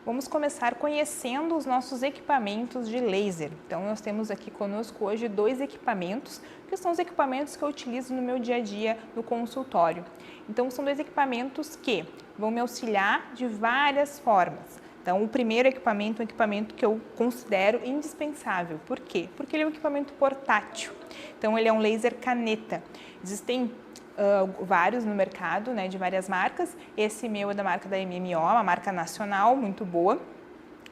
vamos começar conhecendo os nossos equipamentos de laser. Então, nós temos aqui conosco hoje 2 equipamentos, que são os equipamentos que eu utilizo no meu dia a dia no consultório. Então, são 2 equipamentos que vão me auxiliar de várias formas. Então, o primeiro equipamento é um equipamento que eu considero indispensável. Por quê? Porque ele é um equipamento portátil. Então, ele é um laser caneta. Existem vários no mercado, né, de várias marcas. Esse meu é da marca da MMO, uma marca nacional muito boa.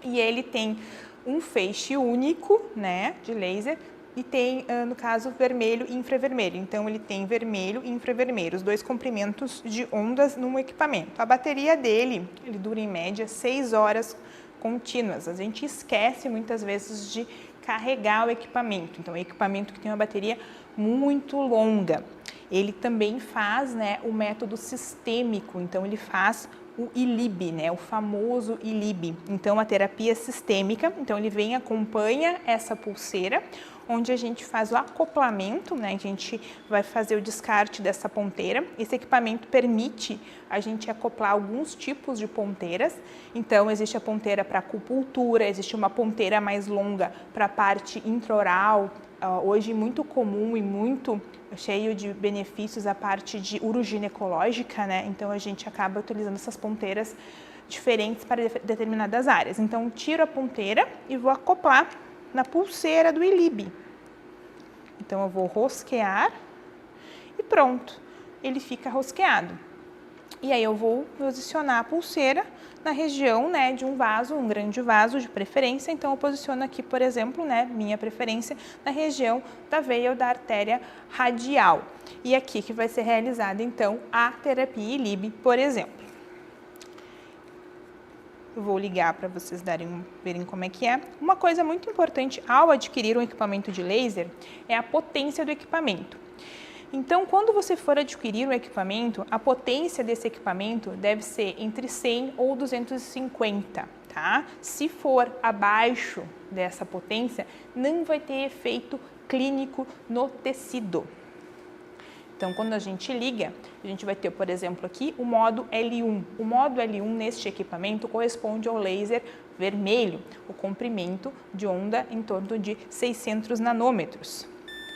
E ele tem um feixe único, né, de laser, e tem, no caso, vermelho e infravermelho. Então, ele tem vermelho e infravermelho, os 2 comprimentos de ondas no equipamento. A bateria dele, ele dura em média 6 horas contínuas. A gente esquece muitas vezes de carregar o equipamento. Então, é um equipamento que tem uma bateria muito longa. Ele também faz, né, o método sistêmico, então ele faz o ILIB, né, o famoso ILIB. Então, a terapia sistêmica, então ele vem, acompanha essa pulseira, onde a gente faz o acoplamento, né, a gente vai fazer o descarte dessa ponteira. Esse equipamento permite a gente acoplar alguns tipos de ponteiras. Então, existe a ponteira para acupuntura, existe uma ponteira mais longa para a parte intraoral, hoje muito comum e muito cheio de benefícios a parte de uroginecológica, né? Então a gente acaba utilizando essas ponteiras diferentes para determinadas áreas. Então tiro a ponteira e vou acoplar na pulseira do ILIB. Então eu vou rosquear e pronto, ele fica rosqueado. E aí eu vou posicionar a pulseira na região, né, de um vaso, um grande vaso de preferência. Então eu posiciono aqui, por exemplo, né, minha preferência na região da veia ou da artéria radial. E aqui que vai ser realizada então a terapia ILIB, por exemplo. Eu vou ligar para vocês verem como é que é. Uma coisa muito importante ao adquirir um equipamento de laser é a potência do equipamento. Então, quando você for adquirir um equipamento, a potência desse equipamento deve ser entre 100 ou 250, tá? Se for abaixo dessa potência, não vai ter efeito clínico no tecido. Então, quando a gente liga, a gente vai ter, por exemplo, aqui o modo L1. O modo L1 neste equipamento corresponde ao laser vermelho, o comprimento de onda em torno de 600 nanômetros.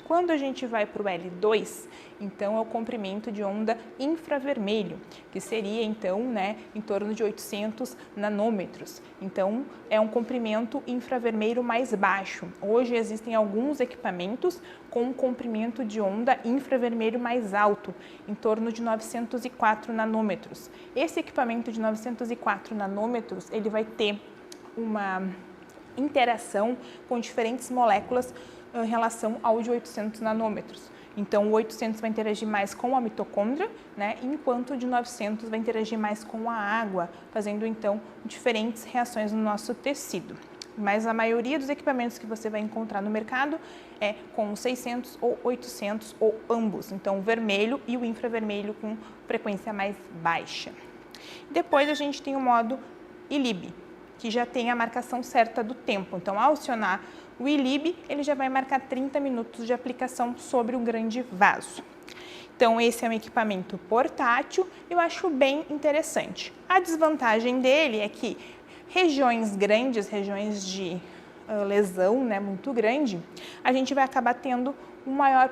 Quando a gente vai para o L2, então é o comprimento de onda infravermelho, que seria então, né, em torno de 800 nanômetros. Então é um comprimento infravermelho mais baixo. Hoje existem alguns equipamentos com um comprimento de onda infravermelho mais alto, em torno de 904 nanômetros. Esse equipamento de 904 nanômetros, ele vai ter uma interação com diferentes moléculas em relação ao de 800 nanômetros. Então, o 800 vai interagir mais com a mitocôndria, né, enquanto o de 900 vai interagir mais com a água, fazendo, então, diferentes reações no nosso tecido. Mas a maioria dos equipamentos que você vai encontrar no mercado é com 600 ou 800 ou ambos. Então, o vermelho e o infravermelho com frequência mais baixa. Depois, a gente tem o modo ILIB, que já tem a marcação certa do tempo. Então, ao acionar o ILIB, ele já vai marcar 30 minutos de aplicação sobre um grande vaso. Então, esse é um equipamento portátil e eu acho bem interessante. A desvantagem dele é que regiões grandes, regiões de lesão, né, muito grande, a gente vai acabar tendo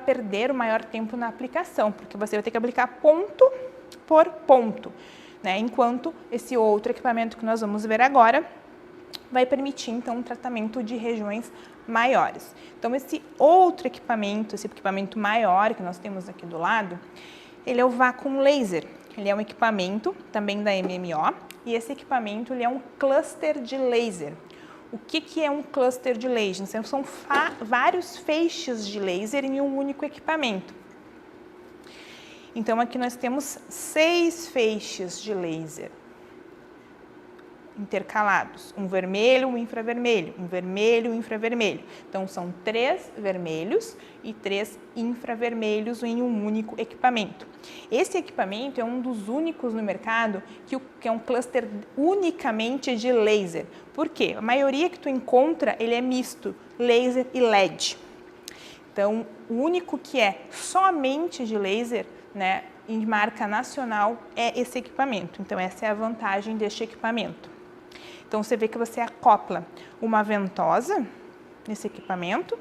perder o maior tempo na aplicação, porque você vai ter que aplicar ponto por ponto, né, enquanto esse outro equipamento que nós vamos ver agora vai permitir, então, um tratamento de regiões maiores. Então, esse outro equipamento, esse equipamento maior que nós temos aqui do lado, ele é o Vacuum Laser. Ele é um equipamento também da MMO e esse equipamento ele é um cluster de laser. O que é um cluster de laser? Então, são vários feixes de laser em um único equipamento. Então, aqui nós temos 6 feixes de laser intercalados, um vermelho, um infravermelho, um vermelho, um infravermelho. Então, são 3 vermelhos e 3 infravermelhos em um único equipamento. Esse equipamento é um dos únicos no mercado que é um cluster unicamente de laser. Por quê? A maioria que tu encontra, ele é misto, laser e LED. Então, o único que é somente de laser, né, em marca nacional, é esse equipamento. Então, essa é a vantagem deste equipamento. Então, você vê que você acopla uma ventosa nesse equipamento,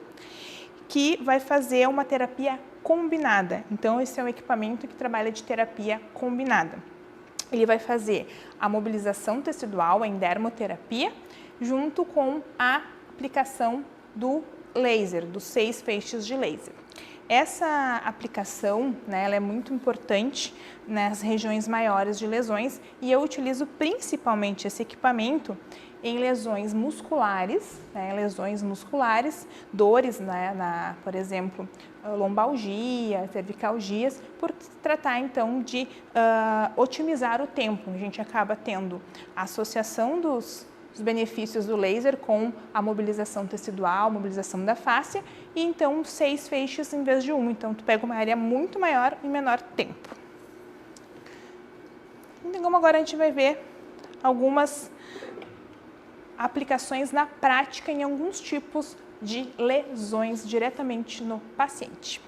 que vai fazer uma terapia combinada. Então, esse é um equipamento que trabalha de terapia combinada. Ele vai fazer a mobilização tecidual, a endermoterapia, junto com a aplicação do laser, dos 6 feixes de laser. Essa aplicação, né, ela é muito importante nas regiões maiores de lesões e eu utilizo principalmente esse equipamento em lesões musculares, dores, né, por exemplo, lombalgia, cervicalgias, por tratar então de otimizar o tempo. A gente acaba tendo a associação dos benefícios do laser com a mobilização tecidual, mobilização da fáscia, e então 6 feixes em vez de 1. Então, tu pega uma área muito maior em menor tempo. Então, agora a gente vai ver algumas aplicações na prática em alguns tipos de lesões diretamente no paciente.